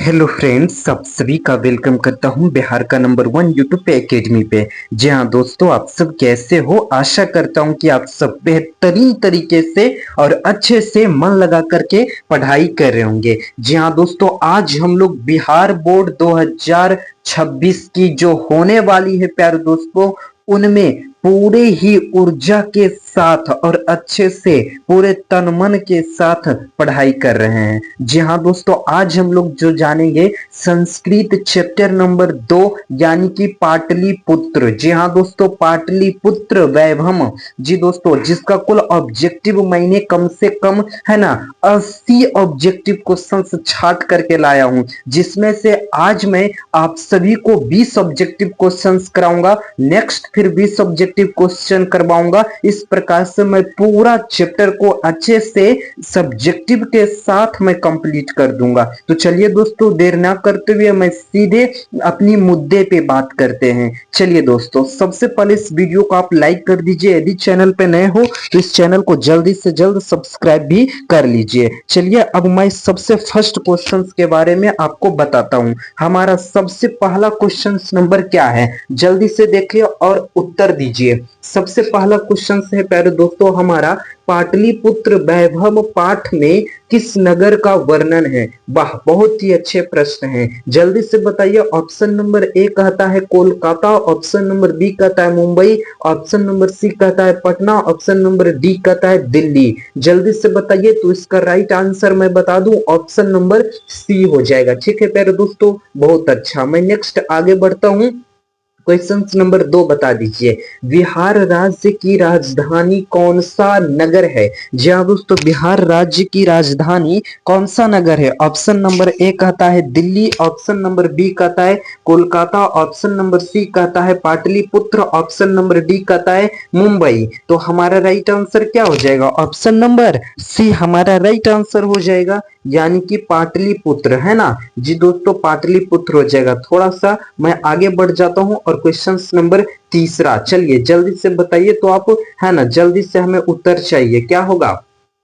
Hello friends, सब सभी का वेलकम करता हूं बिहार का नंबर 1 यूट्यूब पे एकेडमी पे। जी हाँ दोस्तों, आप सब कैसे हो? आशा करता हूं कि आप सब बेहतरीन तरीके से और अच्छे से मन लगा करके पढ़ाई कर रहे होंगे। जी हाँ दोस्तों, आज हम लोग बिहार बोर्ड 2026 की जो होने वाली है प्यारे दोस्तों, उनमें पूरे ही ऊर्जा के साथ और अच्छे से पूरे तन मन के साथ पढ़ाई कर रहे हैं। जी हाँ दोस्तों, आज हम लोग जो जानेंगे संस्कृत चैप्टर नंबर 2 यानी कि पाटलिपुत्र। जी हाँ दोस्तों, पाटलिपुत्र वैभव। जी दोस्तों, जिसका कुल ऑब्जेक्टिव मैंने कम से कम है ना 80 ऑब्जेक्टिव क्वेश्चन छाट करके लाया हूं, जिसमें से आज मैं आप सभी को 20 ऑब्जेक्टिव क्वेश्चंस कराऊंगा, नेक्स्ट फिर 20 ऑब्जेक्टिव क्वेश्चन करवाऊंगा। इस प्रकार से मैं पूरा चैप्टर को अच्छे से सब्जेक्टिव के साथ मैं कंप्लीट कर दूंगा। तो चलिए दोस्तों, देर ना करते हुए मैं सीधे अपनी मुद्दे पे बात करते हैं। चलिए दोस्तों, सबसे पहले इस वीडियो को आप लाइक कर दीजिए, यदि चैनल पे नए हो तो इस चैनल को जल्दी से जल्द सब्सक्राइब भी कर लीजिए। चलिए अब मैं सबसे फर्स्ट क्वेश्चन के बारे में आपको बताता हूं। हमारा सबसे पहला क्वेश्चन नंबर क्या है, जल्दी से देखिए और उत्तर दीजिए। सबसे पहला क्वेश्चन है प्यारे दोस्तों हमारा, पाटलिपुत्र वैभव पाठ में किस नगर का वर्णन है? वाह, बहुत ही अच्छे प्रश्न हैं। जल्दी से बताइए। ऑप्शन नंबर ए कहता है कोलकाता, ऑप्शन नंबर बी कहता है मुंबई, ऑप्शन नंबर सी कहता है पटना, ऑप्शन नंबर डी कहता है दिल्ली। जल्दी से बताइए। तो इसका राइट आंसर मैं बता दूं, ऑप्शन नंबर सी हो जाएगा। ठीक है प्यारे दोस्तों, बहुत अच्छा। मैं नेक्स्ट आगे बढ़ता हूं। क्वेश्चन नंबर 2 बता दीजिए, बिहार राज्य की राजधानी कौन सा नगर है? जी हाँ दोस्तों, बिहार राज्य की राजधानी कौन सा नगर है? ऑप्शन नंबर ए कहता है दिल्ली, ऑप्शन नंबर बी कहता है कोलकाता, ऑप्शन नंबर सी कहता है पाटलिपुत्र, ऑप्शन नंबर डी कहता है मुंबई। तो हमारा राइट आंसर क्या हो जाएगा? ऑप्शन नंबर सी हमारा राइट आंसर हो जाएगा, यानी कि पाटलिपुत्र, है ना जी दोस्तों, पाटलिपुत्र हो जाएगा। थोड़ा सा मैं आगे बढ़ जाता हूं और क्वेश्चन नंबर तीसरा, चलिए जल्दी से बताइए। तो आप है ना, जल्दी से हमें उत्तर चाहिए, क्या होगा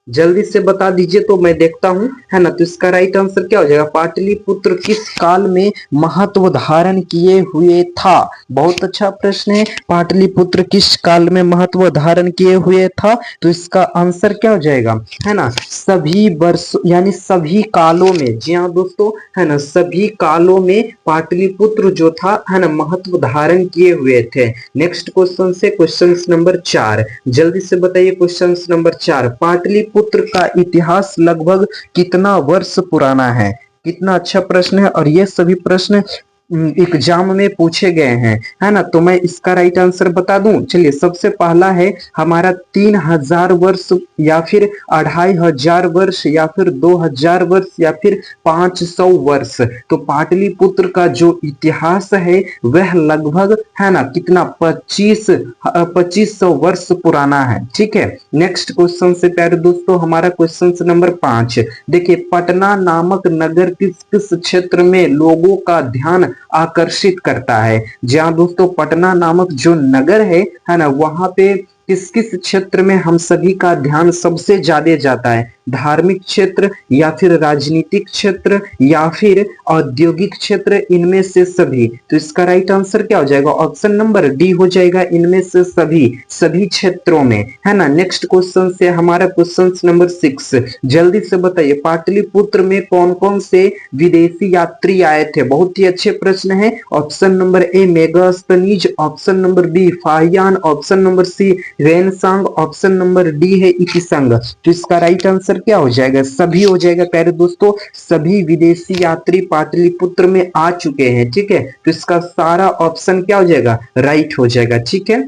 जल्दी से बता दीजिए तो मैं देखता हूं, है ना। तो इसका राइट आंसर क्या हो जाएगा? पाटलिपुत्र किस काल में महत्व धारण किए हुए था? बहुत अच्छा प्रश्न है। पाटलिपुत्र किस काल में महत्व धारण किए हुए था? तो इसका आंसर क्या हो जाएगा, है ना, सभी वर्ष यानी सभी कालों में। जी हाँ दोस्तों, है ना, सभी कालों में पाटलिपुत्र जो था, है ना, महत्व धारण किए हुए थे। नेक्स्ट क्वेश्चन से क्वेश्चन नंबर 4, जल्दी से बताइए। क्वेश्चन नंबर 4, पाटलिपुत्र का इतिहास लगभग कितना वर्ष पुराना है? कितना अच्छा प्रश्न है, और ये सभी प्रश्न एग्जाम में पूछे गए हैं, है ना। तो मैं इसका राइट आंसर बता दूं। चलिए, सबसे पहला है हमारा 3000 वर्ष, या फिर 2500 वर्ष, या फिर 2000 वर्ष, या फिर 500 वर्ष। तो पाटलिपुत्र का जो इतिहास है वह लगभग, है ना, कितना 2500 वर्ष पुराना है। ठीक है। नेक्स्ट क्वेश्चन से प्यारे दोस्तों हमारा क्वेश्चन नंबर 5, देखिए, पटना नामक नगर किस किस क्षेत्र में लोगों का ध्यान आकर्षित करता है? जहां दोस्तों पटना नामक जो नगर है ना, वहां पे किस किस क्षेत्र में हम सभी का ध्यान सबसे ज्यादा जाता है? धार्मिक क्षेत्र, या फिर राजनीतिक क्षेत्र, या फिर औद्योगिक क्षेत्र, इनमें से सभी। तो इसका राइट आंसर क्या हो जाएगा? ऑप्शन नंबर डी हो जाएगा, इनमें से सभी, सभी क्षेत्रों में, है ना। नेक्स्ट क्वेश्चन से हमारा क्वेश्चन नंबर 6, जल्दी से बताइए, पाटलिपुत्र में कौन कौन से विदेशी यात्री आए थे? बहुत ही अच्छे प्रश्न है। Option number A Megasthenes, option number B Fahien, option number C रेनसांग, ऑप्शन नंबर डी है इकिसंग। तो इसका राइट आंसर क्या हो जाएगा? सभी हो जाएगा प्यारे दोस्तों, सभी विदेशी यात्री पाटलिपुत्र में आ चुके हैं। ठीक है। तो इसका सारा ऑप्शन क्या हो जाएगा? राइट हो जाएगा। ठीक है।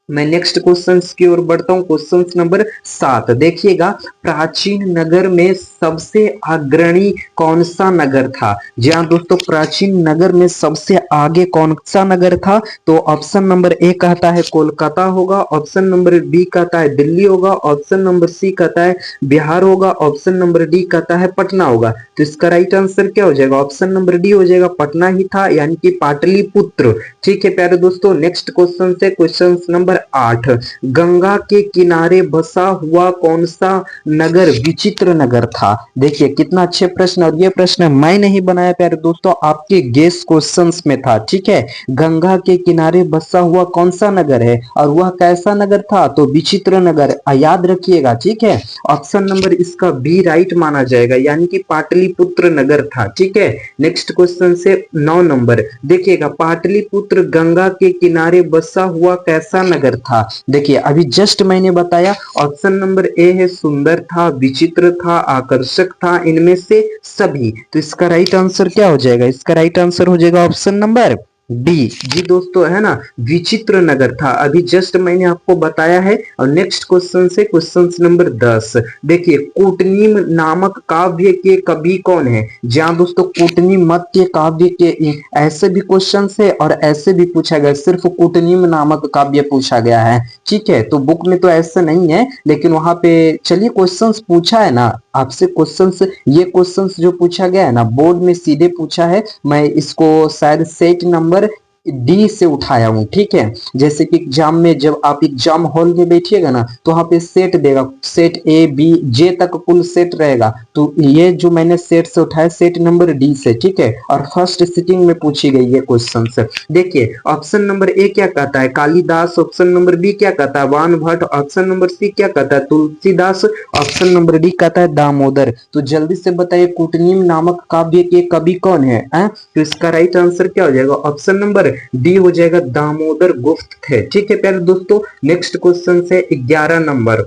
मैं नेक्स्ट क्वेश्चन की ओर बढ़ता हूं। क्वेश्चन नंबर 7, देखिएगा, प्राचीन नगर में सबसे अग्रणी कौन सा नगर था? जी हाँ दोस्तों, प्राचीन नगर में सबसे आगे कौन सा नगर था? तो ऑप्शन नंबर ए कहता है कोलकाता होगा, ऑप्शन नंबर बी कहता है दिल्ली होगा, ऑप्शन नंबर सी कहता है बिहार होगा, ऑप्शन नंबर डी कहता है पटना होगा। तो इसका राइट आंसर क्या हो जाएगा? ऑप्शन नंबर डी हो जाएगा, पटना ही था, यानी कि पाटलिपुत्र। ठीक है प्यारे दोस्तों, नेक्स्ट क्वेश्चन से क्वेश्चन नंबर 8, गंगा के किनारे बसा हुआ कौन सा नगर विचित्र नगर था। देखिए कितना अच्छे प्रश्न, और ये प्रश्न मैं नहीं बनाया प्यारे दोस्तों, आपके गेस क्वेश्चंस में था। ठीक है, गंगा के किनारे बसा हुआ कौन सा नगर है और वह कैसा नगर था, तो विचित्र नगर, याद रखिएगा। ठीक है, ऑप्शन नंबर इसका बी राइट माना जाएगा, यानी कि पाटलिपुत्र नगर था। ठीक है, नेक्स्ट क्वेश्चन से 9 नंबर देखिएगा, पाटलिपुत्र गंगा के किनारे बसा हुआ कैसा नगर था। देखिए अभी जस्ट मैंने बताया, ऑप्शन नंबर ए है सुंदर था, विचित्र था, आकर्षक था, इनमें से सभी। तो इसका राइट आंसर क्या हो जाएगा, इसका राइट आंसर हो जाएगा ऑप्शन नंबर डी। जी दोस्तों, है ना, विचित्र नगर था, अभी जस्ट मैंने आपको बताया है। और नेक्स्ट क्वेश्चन से क्वेश्चन नंबर 10 देखिए, कूटनीम नामक काव्य के कवि कौन है। जहां दोस्तों कूटनीम मत के काव्य के ऐसे भी क्वेश्चन है और ऐसे भी पूछा गया, सिर्फ कूटनीम नामक काव्य पूछा गया है। ठीक है, तो बुक में तो ऐसा नहीं है, लेकिन वहां पे चलिए क्वेश्चंस पूछा है ना आपसे, क्वेश्चंस ये क्वेश्चंस जो पूछा गया है ना बोर्ड में सीधे पूछा है, मैं इसको शायद सेट नंबर डी से उठाया हूं। ठीक है, जैसे कि एग्जाम में जब आप एग्जाम हॉल में बैठिएगा ना तो वहां पे सेट देगा, सेट ए बी जे तक कुल सेट रहेगा, तो ये जो मैंने सेट से उठाया सेट नंबर डी से। ठीक है, और फर्स्ट सिटिंग में पूछी गई ये क्वेश्चन से। देखिए ऑप्शन नंबर ए क्या कहता है, कालिदास, ऑप्शन नंबर बी क्या कहता है, वान भट्ट, ऑप्शन नंबर सी क्या कहता है, तुलसीदास, ऑप्शन नंबर डी कहता है दामोदर। तो जल्दी से बताइए कूटनीम नामक काव्य के कवि कौन है, तो इसका राइट आंसर क्या हो जाएगा, ऑप्शन नंबर डी हो जाएगा, दामोदर गुप्त थे। ठीक है प्यारे दोस्तों, नेक्स्ट क्वेश्चन से 11 नंबर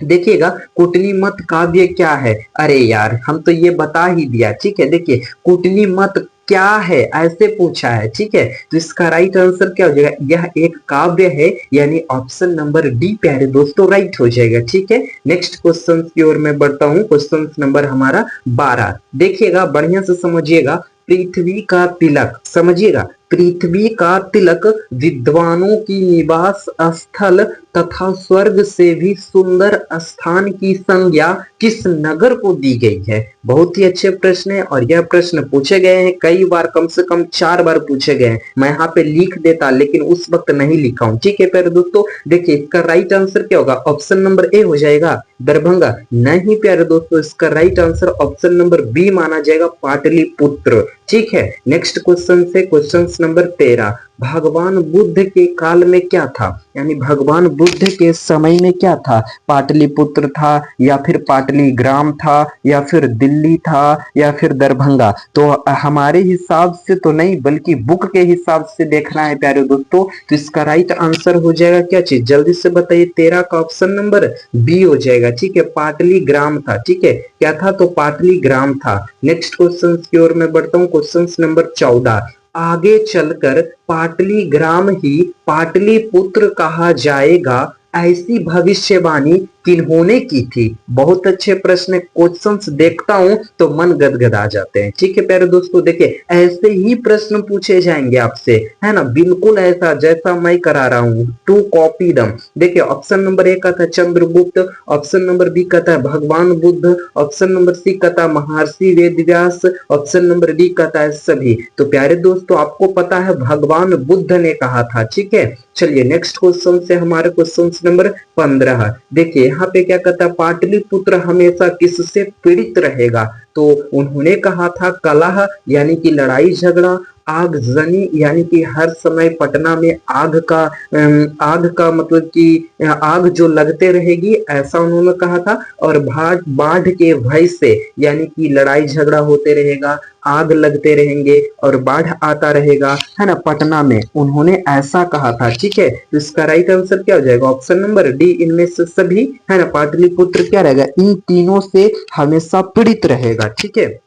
देखिएगा, कुटनी मत काव्य क्या है। अरे यार हम तो ये बता ही दिया। ठीक है, देखिए कुटनी मत क्या है ऐसे पूछा है। ठीक है, तो इसका राइट आंसर क्या हो जाएगा, यह एक काव्य है, यानी ऑप्शन नंबर डी प्यारे दोस्तों राइट हो जाएगा। ठीक है, नेक्स्ट क्वेश्चन की ओर मैं बढ़ता हूं, क्वेश्चन नंबर हमारा 12 देखिएगा, बढ़िया से समझिएगा। पृथ्वी का तिलक, समझिएगा, पृथ्वी का तिलक विद्वानों की निवास स्थल तथा स्वर्ग से भी सुंदर स्थान की संज्ञा किस नगर को दी गई है। बहुत ही अच्छे प्रश्न है, और यह प्रश्न पूछे गए हैं कई बार, कम से कम 4 बार पूछे गए हैं। मैं यहाँ पे लिख देता लेकिन उस वक्त नहीं लिखा हूं। ठीक है प्यारे दोस्तों, देखिए इसका राइट आंसर क्या होगा, ऑप्शन नंबर ए हो जाएगा, दरभंगा। नहीं प्यारे दोस्तों, इसका right answer option number B माना जाएगा, पाटलिपुत्र। ठीक है, नेक्स्ट क्वेश्चन से क्वेश्चन नंबर 13, भगवान बुद्ध के काल में क्या था, यानी भगवान बुद्ध के समय में क्या था, पाटलिपुत्र था या फिर पाटली ग्राम था या फिर दिल्ली था या फिर दरभंगा। तो हमारे हिसाब से तो नहीं, बल्कि बुक के हिसाब से देखना है प्यारे दोस्तों। तो इसका राइट आंसर हो जाएगा क्या चीज, जल्दी से बताइए, 13 का ऑप्शन नंबर बी हो जाएगा। ठीक है, पाटली ग्राम था। ठीक है, क्या था, तो पाटली ग्राम था। नेक्स्ट क्वेश्चन की ओर मैं बढ़ता हूँ, क्वेश्चन नंबर 14, आगे चलकर पाटली ग्राम ही पाटलिपुत्र कहा जाएगा, ऐसी भविष्यवाणी किन्होंने की थी। बहुत अच्छे प्रश्न, क्वेश्चंस देखता हूं तो मन गदगदा जाते हैं। ठीक है प्यारे दोस्तों, देखिए ऐसे ही प्रश्न पूछे जाएंगे आपसे, है ना, बिल्कुल ऐसा जैसा मैं करा रहा हूं, टू कॉपी दम। देखिए ऑप्शन नंबर ए का था चंद्रगुप्त, ऑप्शन नंबर बी का था भगवान बुद्ध, ऑप्शन नंबर सी का था महर्षि वेदव्यास, ऑप्शन नंबर डी का था सभी। तो प्यारे दोस्तों आपको पता है भगवान बुद्ध ने कहा था। ठीक है, चलिए नेक्स्ट क्वेश्चन से हमारे क्वेश्चन नंबर 15 देखिए, यहाँ पे क्या कहता है, पाटलिपुत्र हमेशा किससे पीड़ित रहेगा, तो उन्होंने कहा था कलह यानी कि लड़ाई झगड़ा, आगजनी यानी कि हर समय पटना में आग का मतलब कि आग जो लगते रहेगी ऐसा उन्होंने कहा था, और बाढ़ के भय से यानी कि लड़ाई झगड़ा होते रहेगा, आग लगते रहेंगे और बाढ़ आता रहेगा, है ना, पटना में, उन्होंने ऐसा कहा था। ठीक है, तो इसका राइट आंसर क्या हो जाएगा, ऑप्शन नंबर डी, इनमें से सभी, है ना, पाटलिपुत्र क्या रहेगा, इन तीनों से हमेशा पीड़ित रहेगा। ठीक है,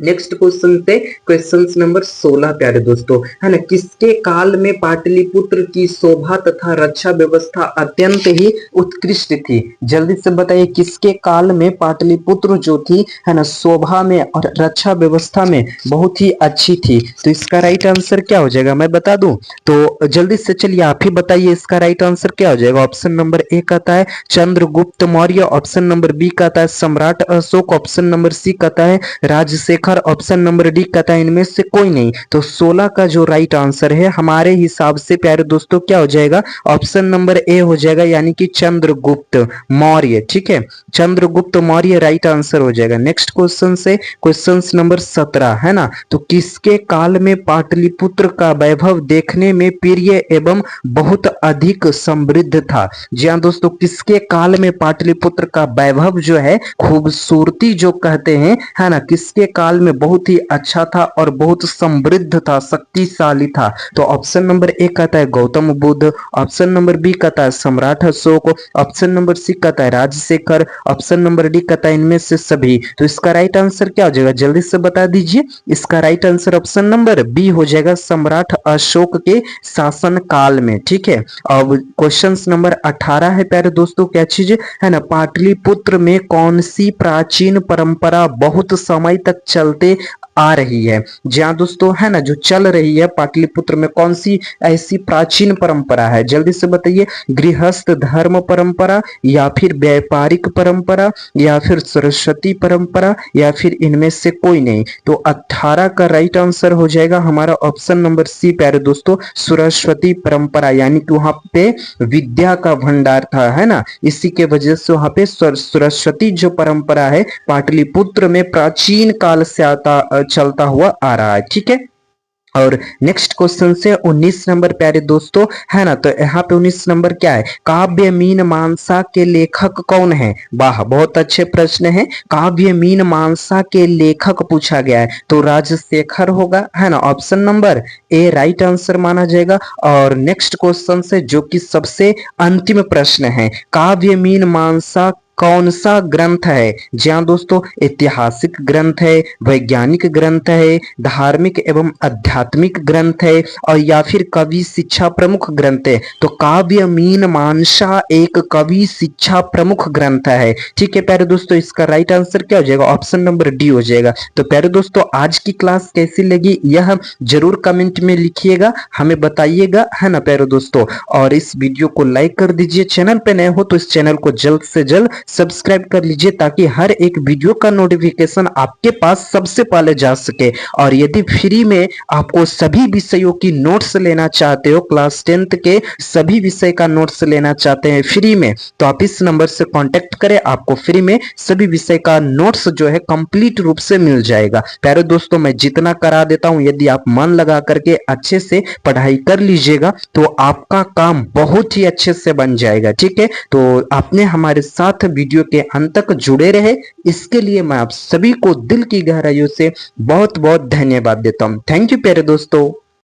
नेक्स्ट क्वेश्चन से क्वेश्चन नंबर 16 प्यारे दोस्तों, है ना, किसके काल में पाटलिपुत्र की शोभा तथा रक्षा व्यवस्था अत्यंत ही उत्कृष्ट थी। जल्दी से बताइए किसके काल में पाटलिपुत्र जो थी, है ना, शोभा में और रक्षा व्यवस्था में बहुत ही अच्छी थी। तो इसका राइट आंसर क्या हो जाएगा, मैं बता दूं, तो जल्दी से चलिए आप ही बताइए इसका राइट आंसर क्या हो जाएगा। ऑप्शन नंबर ए कहता है Chandragupta Maurya, option number B कहता है सम्राट अशोक, ऑप्शन नंबर सी कहता है Rajshekhar Shekhar, option number D कहता है इनमें से कोई नहीं। तो 16 का जो राइट आंसर है हमारे हिसाब से प्यारे दोस्तों क्या हो जाएगा, ऑप्शन नंबर ए हो जाएगा, यानी कि चंद्रगुप्त मौर्य। ठीक है, चंद्रगुप्त मौर्य राइट आंसर हो जाएगा। नेक्स्ट क्वेश्चन से क्वेश्चन नंबर 17 है ना, तो किसके काल में पाटलिपुत्र का वैभव देखने में प्रिय एवं बहुत अधिक समृद्ध था। जी हाँ दोस्तों, किसके काल में पाटलिपुत्र का वैभव जो है, खूबसूरती जो कहते हैं, है ना, किसके काल में बहुत ही अच्छा था और बहुत समृद्ध था, शक्तिशाली था। तो ऑप्शन नंबर ए कहता है Gautam Buddha, option number B कहता है सम्राट अशोक, ऑप्शन नंबर सी कहता है राजशेखर, ऑप्शन नंबर डी कहता है इनमें से सभी। तो इसका राइट आंसर क्या हो जाएगा, जल्दी से बता दीजिए। इसका right answer option number B हो जाएगा, सम्राट अशोक के शासन काल में। ठीक है, अब क्वेश्चन नंबर 18 है प्यारे दोस्तों, क्या चीज है ना, पाटलिपुत्र में कौन सी प्राचीन परंपरा बहुत समय तक चलते आ रही है। जी हाँ दोस्तों, है ना, जो चल रही है पाटलिपुत्र में कौन सी ऐसी प्राचीन परंपरा है, जल्दी से बताइए। गृहस्थ धर्म परंपरा, या फिर व्यापारिक परंपरा, या फिर सरस्वती परंपरा, या फिर इनमें से कोई नहीं। तो 18 का राइट आंसर हो जाएगा हमारा ऑप्शन नंबर सी प्यारे दोस्तों, सरस्वती परंपरा, यानी कि वहां पे विद्या का भंडार था, है ना, इसी के वजह से वहां पे सरस्वती जो परंपरा है पाटलिपुत्र में प्राचीन काल से चलता हुआ आ रहा है। ठीक है, और नेक्स्ट क्वेश्चन से 19 नंबर प्यारे दोस्तों, है ना, तो यहाँ पे 19 नंबर क्या है, काव्य मीमांसा के लेखक कौन है। वाह, बहुत अच्छे प्रश्न है। काव्य मीमांसा के लेखक पूछा गया है, तो राजशेखर होगा, है ना, ऑप्शन नंबर ए राइट आंसर माना जाएगा। और नेक्स्ट क्वेश्चन से जो कि सबसे अंतिम प्रश्न है, काव्य मीमांसा कौन सा ग्रंथ है। जी हाँ दोस्तों, ऐतिहासिक ग्रंथ है, वैज्ञानिक ग्रंथ है, धार्मिक एवं आध्यात्मिक ग्रंथ है, और या फिर कवि शिक्षा प्रमुख ग्रंथ है। तो काव्य मीमांसा एक कवि शिक्षा प्रमुख ग्रंथ है। ठीक है प्यारे दोस्तों, इसका राइट आंसर क्या हो जाएगा, ऑप्शन नंबर डी हो जाएगा। तो प्यारे दोस्तों, आज की क्लास कैसी लगी यह जरूर कमेंट में लिखिएगा, हमें बताइएगा, है ना प्यारे दोस्तों। और इस वीडियो को लाइक कर दीजिए, चैनल पे नए हो तो इस चैनल को जल्द से जल्द सब्सक्राइब कर लीजिए, ताकि हर एक वीडियो का नोटिफिकेशन आपके पास सबसे पहले जा सके। और यदि फ्री में आपको सभी विषयों की नोट्स लेना चाहते हो, क्लास 10th के सभी विषय का नोट्स लेना चाहते हैं फ्री में, तो आप इस नंबर से कांटेक्ट करें, आपको फ्री में सभी विषय का नोट्स जो है कंप्लीट रूप से मिल जाएगा। प्यारे दोस्तों, मैं जितना करा देता हूं, यदि आप मन लगा करके अच्छे से पढ़ाई कर लीजिएगा तो आपका काम बहुत ही अच्छे से बन जाएगा। ठीक है, तो आपने हमारे साथ वीडियो के अंत तक जुड़े रहे, इसके लिए मैं आप सभी को दिल की गहराइयों से बहुत बहुत धन्यवाद देता हूं। थैंक यू प्यारे दोस्तों।